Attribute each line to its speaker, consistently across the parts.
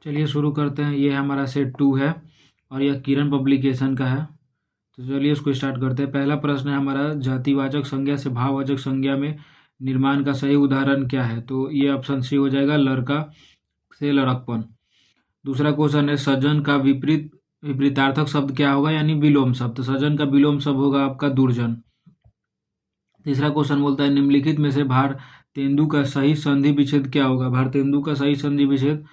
Speaker 1: चलिए शुरू करते हैं। ये हमारा सेट 2 है और यह किरण पब्लिकेशन का है। तो चलिए इसको स्टार्ट करते हैं। पहला प्रश्न है हमारा, जातिवाचक संज्ञा से भाववाचक संज्ञा में निर्माण का सही उदाहरण क्या है? तो ये ऑप्शन सी हो जाएगा, लड़का से लड़कपन। दूसरा क्वेश्चन है, सज्जन का विपरीतार्थक शब्द क्या होगा, यानी विलोम शब्द। तो सज्जन का विलोम शब्द होगा आपका दुर्जन। तीसरा क्वेश्चन बोलता है, निम्नलिखित में से भारतेंदु का सही संधि विच्छेद क्या होगा? भारतेंदु का सही संधि विच्छेद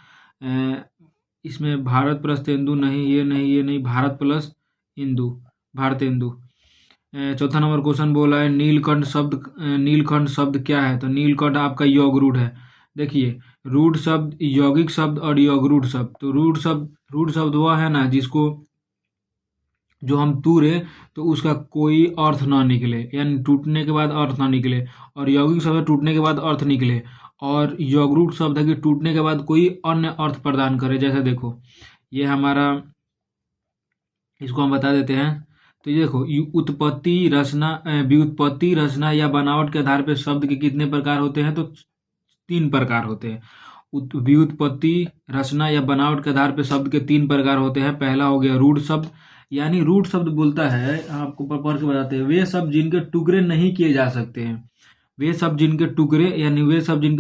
Speaker 1: इसमें भारत प्लस तेंदु नहीं, ये नहीं, ये नहीं, भारत प्लस इंदु, भारतेंदु। चौथा नंबर क्वेश्चन बोला है, नीलकंठ शब्द क्या है? तो नीलकंठ आपका योग रूढ़ है। देखिए, रूढ़ शब्द, यौगिक शब्द और योग रूढ़ शब्द। तो रूढ़ शब्द वह है ना जिसको जो हम तूरे तो उसका कोई अर्थ ना निकले, यानी टूटने के बाद अर्थ ना निकले। और यौगिक शब्द टूटने के बाद अर्थ निकले। और यौगरूट शब्द है कि टूटने के बाद कोई अन्य अर्थ प्रदान करे। जैसे देखो, ये हमारा, इसको हम बता देते हैं। तो ये देखो, व्युत्पत्ति, रचना या बनावट के आधार पर शब्द के कितने प्रकार होते हैं? तो 3 प्रकार होते हैं। व्युत्पत्ति, रचना या बनावट के आधार पर शब्द के 3 प्रकार होते हैं। पहला हो गया रूढ़ शब्द, यानी रूढ़ शब्द बोलता है, आपको पढ़ के बताते हैं, वे शब्द जिनके टुकड़े नहीं किए जा सकते हैं। वे शब्द जिनके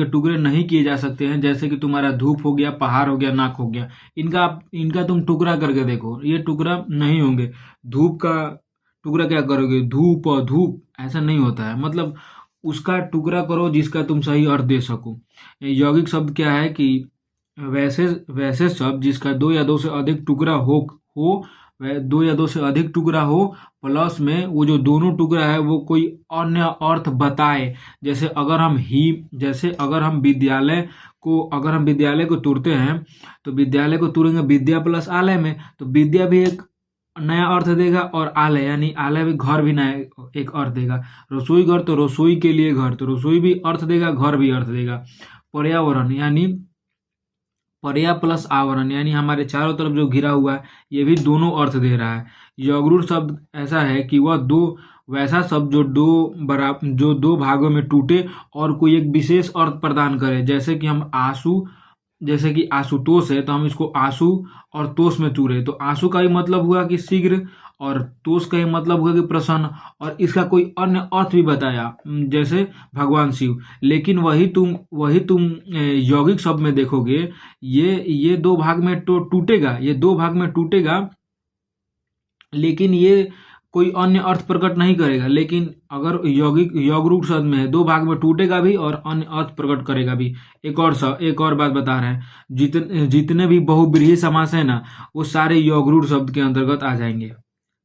Speaker 1: टुकड़े नहीं किए जा सकते हैं, जैसे कि तुम्हारा धूप हो गया, पहाड़ हो गया, नाक हो गया। इनका तुम टुकड़ा करके देखो, ये टुकड़ा नहीं होंगे। धूप का टुकड़ा क्या करोगे? धूप और धूप, ऐसा नहीं होता है। मतलब उसका टुकड़ा करो जिसका तुम सही अर्थ दे सको। यौगिक शब्द क्या है कि वैसे शब्द जिसका 2 या 2 से अधिक टुकड़ा हो 2 या 2 से अधिक टुकड़ा हो, प्लस में वो जो दोनों टुकड़ा है वो कोई अन्य अर्थ बताए। जैसे अगर हम विद्यालय को तोड़ते हैं, तो विद्यालय को तोड़ेंगे विद्या प्लस आलय में, तो विद्या भी एक नया अर्थ देगा, और आलय यानी आलय भी घर भी नया एक अर्थ देगा। रसोई घर तो रसोई के लिए घर, तो रसोई भी अर्थ देगा, घर भी अर्थ देगा। पर्यावरण यानी पर्या प्लस आवरण, यानी हमारे चारों तरफ जो घिरा हुआ है, ये भी दोनों अर्थ दे रहा है। यगरूढ़ शब्द ऐसा है कि वह वैसा शब्द जो दो भागों में टूटे और कोई एक विशेष अर्थ प्रदान करे। जैसे कि आशुतोष है, तो हम इसको आशु और तोष में चूरे, तो आशु का ही मतलब हुआ कि शीघ्र, और तोष का ही मतलब हुआ कि प्रसन्न, और इसका कोई अन्य अर्थ भी बताया, जैसे भगवान शिव। लेकिन वही तुम यौगिक शब्द में देखोगे, ये 2 भाग में तो टूटेगा, ये 2 भाग में टूटेगा, लेकिन ये कोई अन्य अर्थ प्रकट नहीं करेगा। लेकिन अगर यौगरूढ़ शब्द में है, 2 भाग में टूटेगा भी और अन्य अर्थ प्रकट करेगा भी। एक और बात बता रहे हैं, जितने भी बहुब्रीहि समास है ना, वो सारे यौगरूढ़ शब्द के अंतर्गत आ जाएंगे।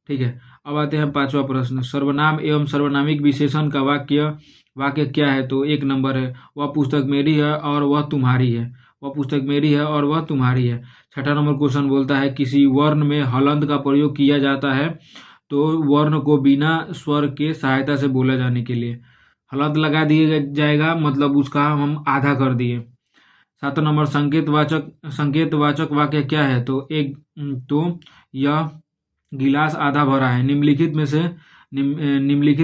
Speaker 1: ठीक है, अब आते हैं 5वां प्रश्न, सर्वनाम एवं सर्वनामिक विशेषण का वाक्य क्या है? तो 1 नंबर है, वह पुस्तक मेरी है और वह तुम्हारी है। वह पुस्तक मेरी है और वह तुम्हारी है। 6ठा नंबर क्वेश्चन बोलता है, किसी वर्ण में हलंत का प्रयोग किया जाता है, तो वर्ण को बिना स्वर के सहायता से बोला जाने के लिए हलंत लगा दिया जाएगा, मतलब उसका हम आधा कर दिए। 7वां नंबर, संकेतवाचक वाक्य क्या है? तो यह गिलास आधा भरा है। निम्नलिखित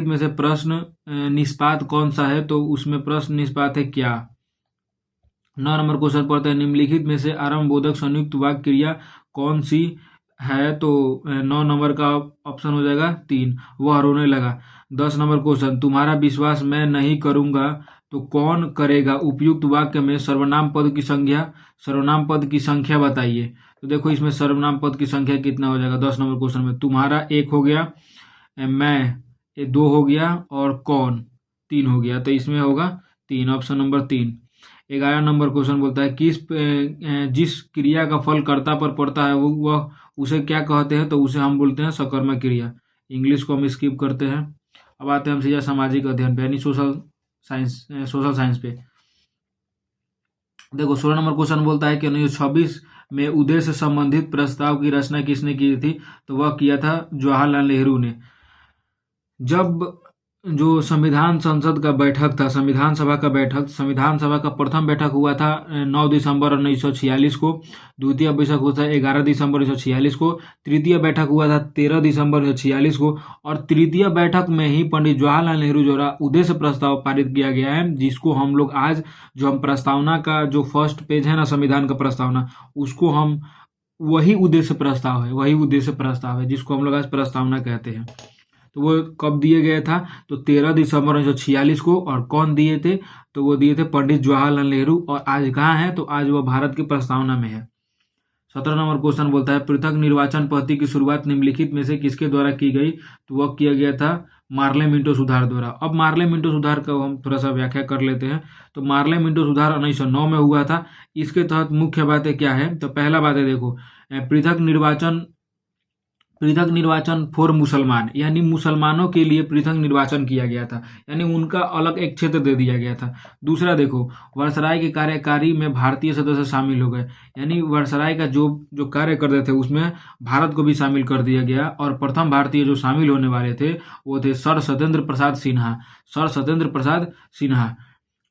Speaker 1: में से प्रश्न निष्पात कौन सा है? तो उसमें प्रश्न निष्पात है क्या? 9 नंबर क्वेश्चन पढ़ते हैं, निम्नलिखित में से आरंभ बोधक संयुक्त वाक्य क्रिया कौन सी है? तो 9 नंबर का ऑप्शन हो जाएगा 3, वह रोने लगा। 10 नंबर क्वेश्चन, तुम्हारा विश्वास मैं नहीं करूंगा तो कौन करेगा? उपयुक्त वाक्य में सर्वनाम पद की संख्या बताइए। तो देखो, इसमें सर्वनाम पद की संख्या कितना हो जाएगा 10 नंबर क्वेश्चन में? तुम्हारा 1 हो गया, मैं 2 हो गया, और कौन 3 हो गया, तो इसमें होगा 3, ऑप्शन नंबर 3। 11 नंबर क्वेश्चन बोलता है, जिस क्रिया का फल कर्ता पर पड़ता है वह उसे क्या कहते हैं? तो उसे हम बोलते हैं सकर्मक क्रिया। इंग्लिश को हम स्किप करते हैं। अब आते हैं हम सीधा सामाजिक अध्ययन पे, यानी सोशल साइंस पे। देखो, 16 नंबर क्वेश्चन बोलता है कि 1926 में उदय से संबंधित प्रस्ताव की रचना किसने की थी? तो वह किया था जवाहरलाल नेहरू ने। जब जो संविधान संसद का बैठक था, संविधान सभा का बैठक, संविधान सभा का प्रथम बैठक हुआ था 9 दिसंबर 1946 को, द्वितीय बैठक हुआ था 11 दिसंबर 1946 को, तृतीय बैठक हुआ था 13 दिसंबर 1946 को, और तृतीय बैठक में ही पंडित जवाहरलाल नेहरू द्वारा उद्देश्य प्रस्ताव पारित किया गया है, जिसको हम लोग आज जो हम प्रस्तावना का जो फर्स्ट पेज है ना संविधान का प्रस्तावना, उसको हम वही उद्देश्य प्रस्ताव है, वही उद्देश्य प्रस्ताव है जिसको हम लोग आज प्रस्तावना कहते हैं। तो वो कब दिए गए था? तो 13 दिसंबर 1946 को। और कौन दिए थे? तो वो दिए थे पंडित जवाहरलाल नेहरू। और आज कहाँ है? तो आज वो भारत की प्रस्तावना में है। 17 नंबर क्वेश्चन बोलता है पृथक निर्वाचन पद्धति की शुरुआत निम्नलिखित में से किसके द्वारा की गई? तो वह किया गया था मार्ले मिंटो सुधार द्वारा। अब मार्ले मिंटो सुधार का हम थोड़ा सा व्याख्या कर लेते हैं। तो मार्ले मिंटो सुधार 1909 में हुआ था। इसके तहत मुख्य बातें क्या है? तो पहला बात है देखो, पृथक निर्वाचन फॉर मुसलमान, यानी मुसलमानों के लिए पृथक निर्वाचन किया गया था, यानी उनका अलग एक क्षेत्र दे दिया गया था। दूसरा देखो, वायसराय के कार्यकारी में भारतीय सदस्य शामिल हो गए, यानी वायसराय का जो जो कार्य करते थे उसमें भारत को भी शामिल कर दिया गया। और प्रथम भारतीय जो शामिल होने वाले थे वो थे सर सत्येंद्र प्रसाद सिन्हा, सर सत्येंद्र प्रसाद सिन्हा।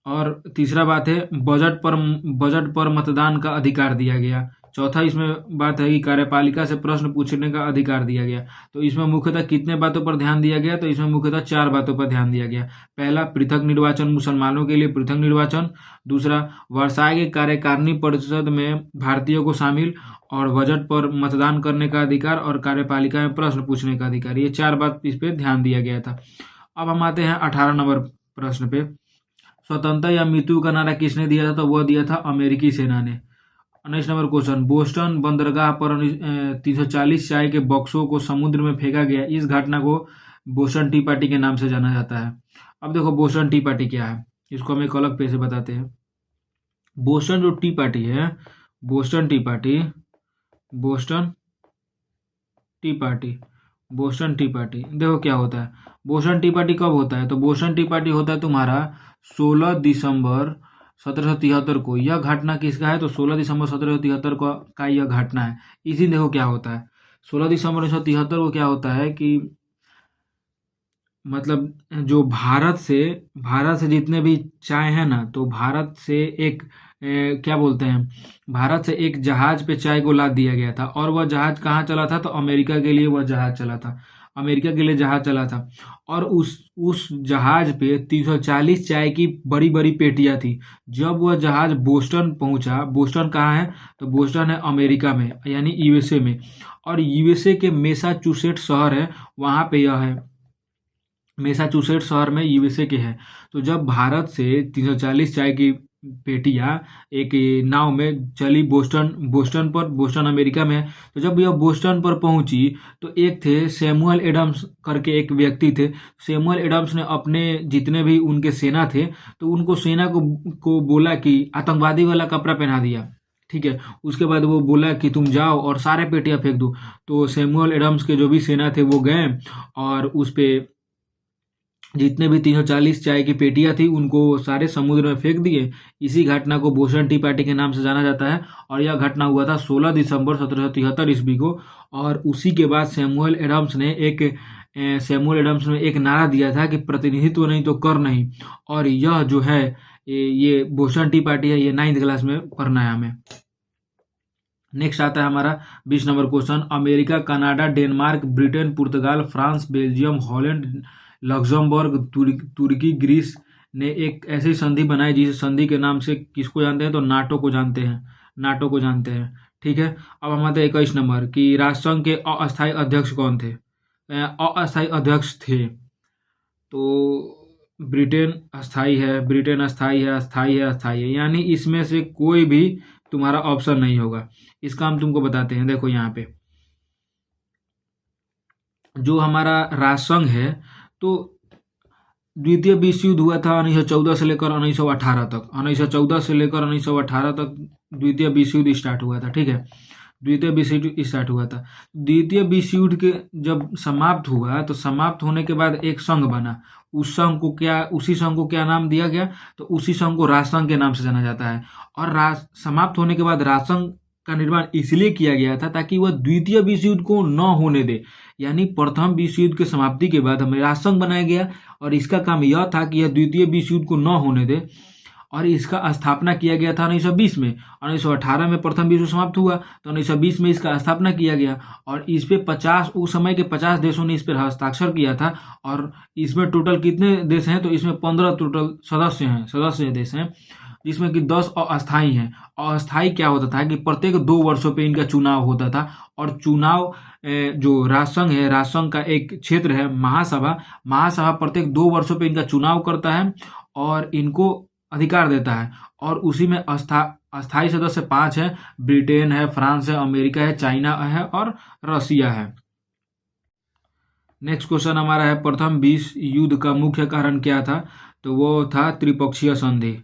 Speaker 1: और तीसरा बात है बजट पर मतदान का अधिकार दिया गया। चौथा इसमें बात है कि कार्यपालिका से प्रश्न पूछने का अधिकार दिया गया। तो इसमें मुख्यतः कितने बातों पर ध्यान दिया गया? तो इसमें मुख्यतः 4 बातों पर ध्यान दिया गया। पहला, पृथक निर्वाचन, मुसलमानों के लिए पृथक निर्वाचन। दूसरा, वर्साय के कार्यकारिणी परिषद में भारतीयों को शामिल, और बजट पर मतदान करने का अधिकार, और कार्यपालिका में प्रश्न पूछने का अधिकार। ये 4 बात इस पे ध्यान दिया गया था। अब हम आते हैं 18 नंबर प्रश्न पे। स्वतंत्रता या मृत्यु का नारा किसने दिया था? तो वह दिया था अमेरिकी सेना ने। 19 नंबर क्वेश्चन, बोस्टन बंदरगाह पर 340 चाय के बक्सों को समुद्र में फेंका गया, इस घटना को बोस्टन टी पार्टी के नाम से जाना जाता है। अब देखो बोस्टन टी पार्टी क्या है, इसको हम एक अलग पेज से बताते हैं। बोस्टन जो टी पार्टी है, Boston T party, Boston T party, Boston T party, देखो क्या होता है। बोस्टन टी पार्टी कब होता है? तो बोस्टन टी पार्टी होता है तुम्हारा 16 दिसंबर 1773 को। यह घटना किसका है? तो 16 दिसंबर 1773 का यह घटना है। इसी देखो क्या होता है, 16 दिसंबर 1973 को क्या होता है कि मतलब जो भारत से जितने भी चाय है ना, तो भारत से एक क्या बोलते हैं, भारत से एक जहाज पे चाय को लाद दिया गया था। और वह जहाज कहाँ चला था? तो अमेरिका के लिए वह जहाज चला था, अमेरिका के लिए जहाज चला था। और उस जहाज पे 340 चाय की बड़ी बड़ी पेटियां थी। जब वह जहाज बोस्टन पहुंचा, बोस्टन कहाँ है? तो बोस्टन है अमेरिका में, यानी यूएसए में। और यूएसए के मैसाचुसेट्स शहर है, वहां पे यह है, मैसाचुसेट्स शहर में यूएसए के है। तो जब भारत से 340 चाय की पेटियां एक नाव में चली बोस्टन अमेरिका में है। तो जब यह बोस्टन पर पहुंची तो एक थे सैमुअल एडम्स करके एक व्यक्ति थे। सैमुअल एडम्स ने अपने जितने भी उनके सेना थे, तो उनको सेना को बोला कि आतंकवादी वाला कपड़ा पहना दिया, ठीक है। उसके बाद वो बोला कि तुम जाओ और सारे पेटियां फेंक दो। तो सैमुअल एडम्स के जो भी सेना थे वो गए और उस पे जितने भी 340 चाय की पेटियां थी उनको सारे समुद्र में फेंक दिए। इसी घटना को बोस्टन टी पार्टी के नाम से जाना जाता है। और यह घटना हुआ था 16 दिसंबर 1773 ईस्वी को। और उसी के बाद सैमुअल एडम्स ने एक नारा दिया था कि प्रतिनिधित्व नहीं तो कर नहीं। और यह जो है ये बोस्टन टी पार्टी है, ये 9th क्लास में पढ़ना है हमें। नेक्स्ट आता है हमारा 20 number question. America, Canada, Denmark, Britain, Portugal, France, Belgium, Holland, Luxembourg, तुर्की, ग्रीस ने एक ऐसी संधि बनाई जिस संधि के नाम से किसको जानते हैं? तो नाटो को जानते हैं, नाटो को जानते हैं, ठीक है। अब हम आते हैं 21 नंबर कि राष्ट्रसंघ के अस्थायी अध्यक्ष कौन थे? अस्थायी अध्यक्ष थे तो ब्रिटेन अस्थाई है, ब्रिटेन अस्थाई है, अस्थाई है, अस्थाई है, यानी इसमें से कोई भी तुम्हारा ऑप्शन नहीं होगा। इसका हम तुमको बताते हैं। देखो यहाँ पे जो हमारा राष्ट्रसंघ है, तो द्वितीय विश्व युद्ध हुआ था 1914 से लेकर 1918 तक। 1914 से लेकर 1918 तक द्वितीय विश्व युद्ध स्टार्ट हुआ था, ठीक है। द्वितीय विश्व युद्ध स्टार्ट हुआ था। द्वितीय विश्व युद्ध के जब समाप्त हुआ तो समाप्त होने के बाद एक संघ बना। उसी संघ को क्या नाम दिया गया? तो उसी संघ को राष्ट्रसंघ के नाम से जाना जाता है। और समाप्त होने के बाद राष्ट्रसंघ का निर्माण इसलिए किया गया था ताकि वह द्वितीय विश्व युद्ध को न होने दे। यानी प्रथम विश्व युद्ध की समाप्ति के बाद हमें राष्ट्रसंघ बनाया गया और इसका काम यह था कि यह द्वितीय विश्व युद्ध को न होने दे, और इसका स्थापना किया गया था 1920 में। 1918 में प्रथम विश्व समाप्त हुआ तो 1920 में इसका स्थापना किया गया, और इस पे 50 उस समय के 50 देशों ने इस पर हस्ताक्षर किया था। और इसमें टोटल कितने देश हैं, तो इसमें 15 टोटल सदस्य देश हैं, जिसमें कि 10 अस्थायी हैं। अस्थायी क्या होता था कि प्रत्येक 2 वर्षों पे इनका चुनाव होता था, और चुनाव जो राष्ट्रसंघ है, राष्ट्रसंघ का एक क्षेत्र है महासभा प्रत्येक 2 वर्षों पे इनका चुनाव करता है और इनको अधिकार देता है। और उसी में अस्थायी सदस्य 5 है, ब्रिटेन है, फ्रांस है, अमेरिका है, चाइना है और रसिया है। नेक्स्ट क्वेश्चन हमारा है, प्रथम विश्व युद्ध का मुख्य कारण क्या था, तो वो था त्रिपक्षीय संधि।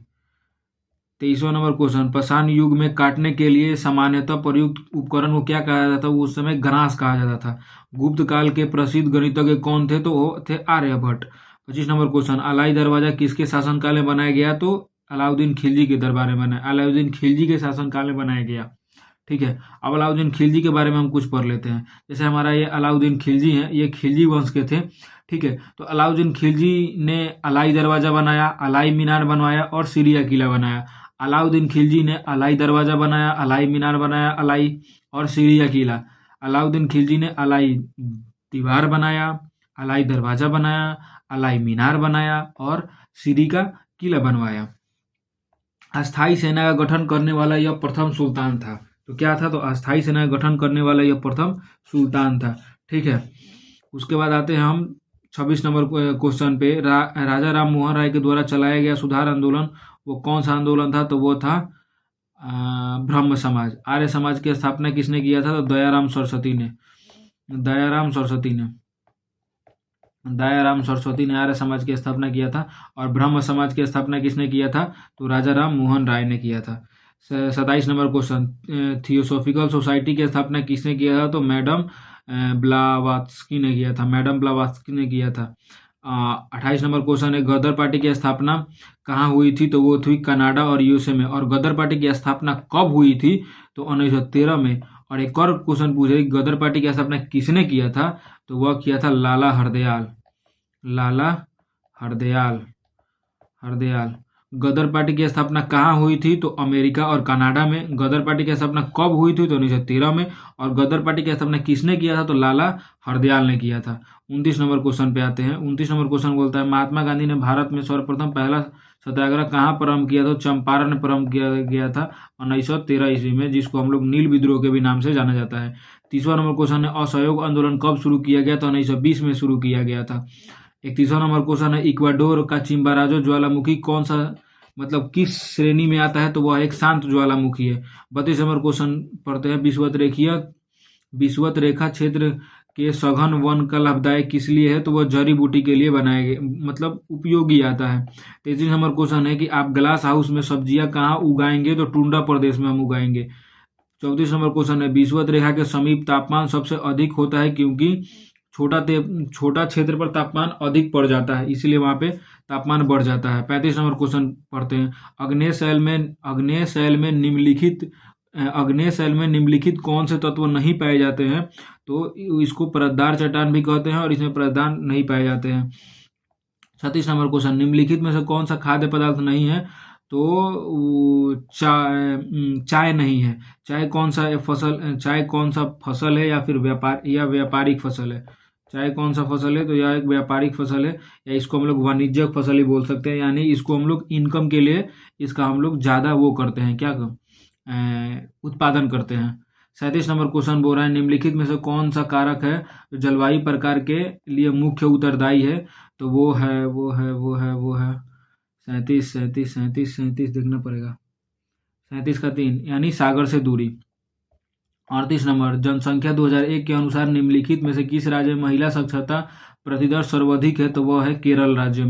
Speaker 1: 23वां नंबर क्वेश्चन, पाषाण युग में काटने के लिए सामान्यतः प्रयुक्त उपकरण को क्या कहा जाता था, उस समय ग्रास कहा जाता था। गुप्त काल के प्रसिद्ध गणितज्ञ कौन थे, तो वो थे आर्यभट्ट। 25 नंबर क्वेश्चन, अलाई दरवाजा किसके शासनकाल में बनाया गया, तो अलाउद्दीन खिलजी के दरबार में बनाया, अलाउद्दीन खिलजी के शासनकाल में बनाया गया। ठीक है, अब अलाउद्दीन खिलजी के बारे में हम कुछ पढ़ लेते हैं। जैसे हमारा ये अलाउद्दीन खिलजी हैं, ये खिलजी वंश के थे। ठीक है, तो अलाउद्दीन खिलजी ने अलाई दरवाजा बनाया, अलाई मीनार बनवाया और सीरिया किला बनाया। अलाउद्दीन खिलजी ने अलाई दरवाजा बनाया, अलाई मीनार बनाया, अलाई और सीरिया किला। अलाउद्दीन खिलजी ने अलाई दीवार बनाया, अलाई दरवाजा बनाया, अलाई मीनार बनाया और सीरी का किला बनवाया। अस्थाई सेना का गठन करने वाला यह प्रथम सुल्तान था। तो क्या था, तो अस्थाई सेना का गठन करने वाला यह प्रथम सुल्तान था। ठीक है, उसके बाद आते हैं हम 26 नंबर क्वेश्चन पे। राजा राम मोहन राय के द्वारा चलाया गया सुधार आंदोलन वो कौन सा आंदोलन था, तो वो था ब्रह्म समाज। आर्य समाज की स्थापना किसने किया था, तो दयाराम सरस्वती ने आर्य समाज की स्थापना किया था। और ब्रह्म समाज की स्थापना किसने किया था, तो राजा राम मोहन राय ने किया था। 27 नंबर क्वेश्चन, थियोसॉफिकल सोसाइटी की स्थापना किसने किया था, तो मैडम ब्लावात्स्की ने किया था। 28 नंबर क्वेश्चन है, गदर पार्टी की स्थापना कहाँ हुई थी, तो वो थी कनाडा और यूएसए में। और गदर पार्टी की स्थापना कब हुई थी, तो 1913 में। और एक और क्वेश्चन पूछे, गदर पार्टी की स्थापना किसने किया था, तो वह किया था लाला हरदयाल। गदर पार्टी की स्थापना कहाँ हुई थी, तो अमेरिका और कनाडा में। गदर पार्टी की स्थापना कब हुई थी, तो 1913 में। और गदर पार्टी की स्थापना किसने किया था, तो लाला हरदयाल ने किया था। 29 नंबर क्वेश्चन पे आते हैं। 29 नंबर क्वेश्चन बोलता है, महात्मा गांधी ने भारत में सर्वप्रथम पहला सत्याग्रह कहाँ प्रारंभ किया था, तो चंपारण में प्रारंभ किया गया था 1913 ईस्वी में, जिसको हम लोग नील विद्रोह के भी नाम से जाना जाता है। 30वां नंबर क्वेश्चन है, असहयोग आंदोलन कब शुरू किया गया, तो 1920 में शुरू किया गया था। 31वां नंबर क्वेश्चन है, इक्वाडोर का चिम्बाराजो ज्वालामुखी कौन सा मतलब किस श्रेणी में आता है, तो वह एक शांत ज्वालामुखी है। 32 नंबर क्वेश्चन पढ़ते हैं, विषुवत रेखा क्षेत्र के सघन वन का लाभदायक किस लिए है, तो वह जड़ी बूटी के लिए बनाए गए मतलब उपयोगी आता है। 33 नंबर क्वेश्चन है कि आप ग्लास हाउस में सब्जियां कहाँ उगाएंगे, तो टुंडा प्रदेश में हम उगाएंगे। 34 नंबर क्वेश्चन है, विषुवत रेखा के समीप तापमान सबसे अधिक होता है क्योंकि छोटा क्षेत्र पर तापमान अधिक पड़ जाता है, इसलिए वहां पे तापमान बढ़ जाता है। 35 नंबर क्वेश्चन पढ़ते हैं, अग्नेय शैल में निम्नलिखित कौन से तत्व नहीं पाए जाते हैं, तो इसको परतदार चट्टान भी कहते हैं और इसमें परतदार नहीं पाए जाते हैं। 36 नंबर क्वेश्चन, निम्नलिखित में से कौन सा खाद्य पदार्थ नहीं है, तो चाय नहीं है। चाय कौन सा फसल है या फिर व्यापारिक फसल है। चाय कौन सा फसल है, तो यह एक व्यापारिक फसल है, या इसको हम लोग वाणिज्यिक फसल ही बोल सकते हैं। यानी इसको हम लोग इनकम के लिए इसका हम लोग ज़्यादा वो करते हैं, क्या उत्पादन करते हैं। 37 नंबर क्वेश्चन बोल रहा है, निम्नलिखित में से कौन सा कारक है जो जलवायु प्रकार के लिए मुख्य उत्तरदायी है, तो वो है 37 देखना पड़ेगा, 37 का 3 यानी सागर से दूरी। 38 नंबर, जनसंख्या 2001 के अनुसार निम्नलिखित में से किस राज्य में महिला साक्षरता प्रतिदर सर्वाधिक है, तो वह है केरल राज्य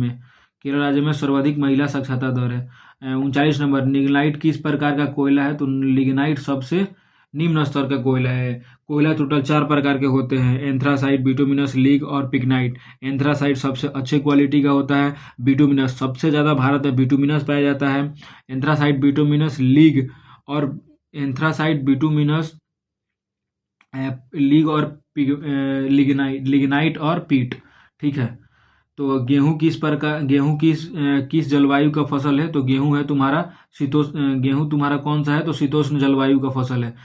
Speaker 1: में सर्वाधिक महिला साक्षरता दर है। 39 नंबर, लिग्नाइट किस प्रकार का कोयला है, तो लिग्नाइट सबसे निम्न स्तर का कोयला है। कोयला टोटल 4 प्रकार के होते हैं, एंथ्रासाइट, बिटुमिनस, लीग और पिग्नाइट। एंथ्रासाइट सबसे अच्छे क्वालिटी का होता है, बिटुमिनस सबसे ज़्यादा भारत में बिटुमिनस पाया जाता है, एंथ्रासाइट, बिटुमिनस, लीग और एंथ्रासाइट, बिटुमिनस, लीग और लिग्नाइट और पीट। ठीक है। तो गेहूं किस जलवायु का फसल है? तो गेहूं है तुम्हारा गेहूं तुम्हारा कौन सा है? तो शीतोष्ण जलवायु का फसल है।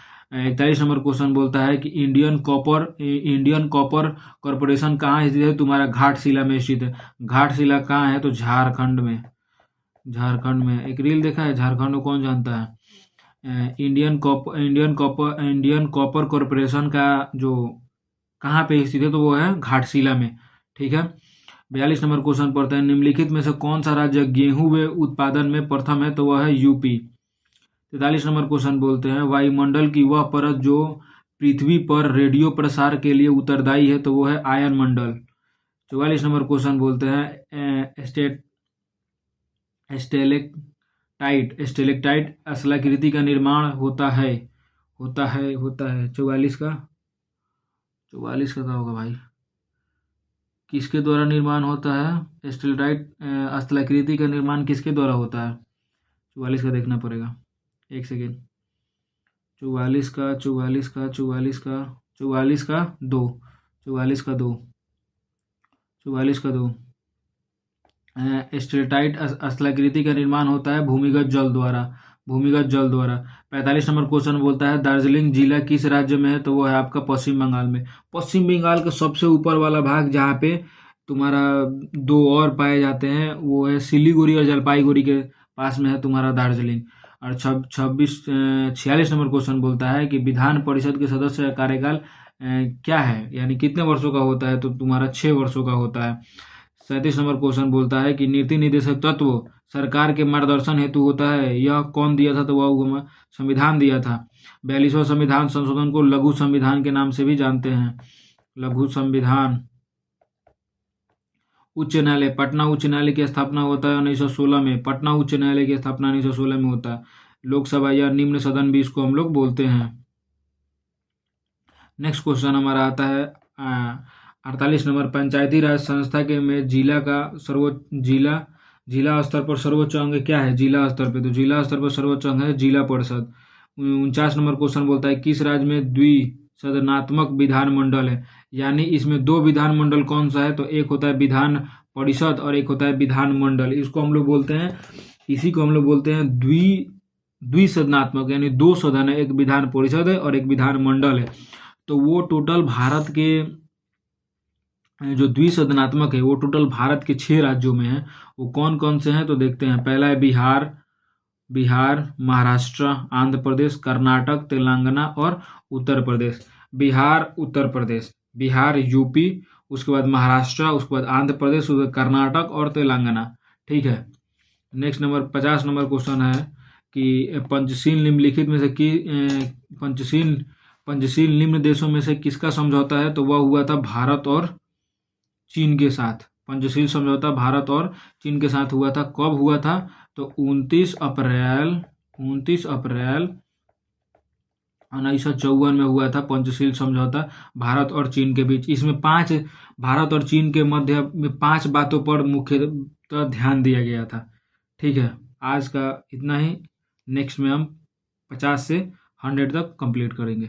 Speaker 1: 41 नंबर क्वेश्चन बोलता है कि इंडियन कॉपर कॉरपोरेशन कहाँ स्थित है? तुम्हारा घाटशिला में स्थित है। घाटशिला कहाँ है? तो झारखंड में। झारखंड में एक रील देखा है, झारखंड को कौन जानता है? इंडियन कॉपर कॉरपोरेशन का जो कहाँ पे स्थित है? तो वो है घाटशिला में। ठीक है। 42 नंबर क्वेश्चन पढ़ते हैं, निम्नलिखित में से कौन सा राज्य गेहूं वे उत्पादन में प्रथम है? तो वह है यूपी। 43 नंबर क्वेश्चन बोलते हैं, वायुमंडल की वह परत जो पृथ्वी पर रेडियो प्रसार के लिए उत्तरदायी है? तो वो है आयन मंडल। 44 नंबर क्वेश्चन बोलते हैं, स्टेलेक्टाइट स्थलाकृति का निर्माण होता है 44 का क्या होगा भाई? किसके द्वारा निर्माण होता है? स्टेलेटाइट स्थलाकृति का निर्माण किसके द्वारा होता है? 44 का देखना पड़ेगा, एक सेकेंड। 44 का 2 स्टेलेटाइट स्थलाकृति का निर्माण होता है भूमिगत जल द्वारा। 45 नंबर क्वेश्चन बोलता है, दार्जिलिंग जिला किस राज्य में है? तो वो है आपका पश्चिम बंगाल में। पश्चिम बंगाल का सबसे ऊपर वाला भाग जहाँ पे तुम्हारा दो और पाए जाते हैं वो है सिलीगुड़ी और जलपाईगुड़ी के पास में है तुम्हारा दार्जिलिंग। और 46 नंबर क्वेश्चन बोलता है कि विधान परिषद के सदस्य का कार्यकाल क्या है, यानी कितने वर्षों का होता है? तो तुम्हारा 6 वर्षों का होता है। 37 नंबर क्वेश्चन बोलता है कि नीति निर्देशक तत्व सरकार के मार्गदर्शन हेतु होता है, यह कौन दिया था? तो वह संविधान दिया था। 42वां संविधान संशोधन को लघु संविधान के नाम से भी जानते हैं। लघु संविधान। उच्च न्यायालय, पटना उच्च न्यायालय की स्थापना होता है 1916 में। पटना उच्च न्यायालय की स्थापना 1916 में होता है। लोकसभा या निम्न सदन भी इसको हम लोग बोलते हैं। नेक्स्ट क्वेश्चन हमारा आता है 48 नंबर, पंचायती राज संस्था के में जिला स्तर पर सर्वोच्च अंग क्या है? जिला स्तर पे, तो जिला स्तर पर सर्वोच्च अंग है जिला परिषद। 49 नंबर क्वेश्चन बोलता है, किस राज्य में द्विसदनात्मक विधानमंडल है? यानी इसमें 2 विधानमंडल कौन सा है? तो एक होता है विधान परिषद और एक होता है विधानमंडल। इसी को हम लोग बोलते हैं द्विसदनात्मक, यानी 2 सदन है, एक विधान परिषद है और एक विधानमंडल है। तो वो टोटल भारत के जो द्विसदनात्मक है वो टोटल भारत के 6 राज्यों में है। वो कौन कौन से हैं? तो देखते हैं। पहला है बिहार, महाराष्ट्र, आंध्र प्रदेश, कर्नाटक, तेलंगाना और उत्तर प्रदेश। बिहार यूपी, उसके बाद महाराष्ट्र, उसके बाद आंध्र प्रदेश, उसके बाद कर्नाटक और तेलंगाना। ठीक है। नेक्स्ट नंबर 50 नंबर क्वेश्चन है कि पंचशील निम्नलिखित में से पंचशील निम्न देशों में से किसका समझौता है? तो वह हुआ था भारत और चीन के साथ। पंचशील समझौता भारत और चीन के साथ हुआ था। कब हुआ था? तो 29 अप्रैल 1954 में हुआ था पंचशील समझौता भारत और चीन के बीच। इसमें भारत और चीन के मध्य में 5 बातों पर मुख्यतः ध्यान दिया गया था। ठीक है। आज का इतना ही। नेक्स्ट में हम 50 से 100 तक कंप्लीट करेंगे।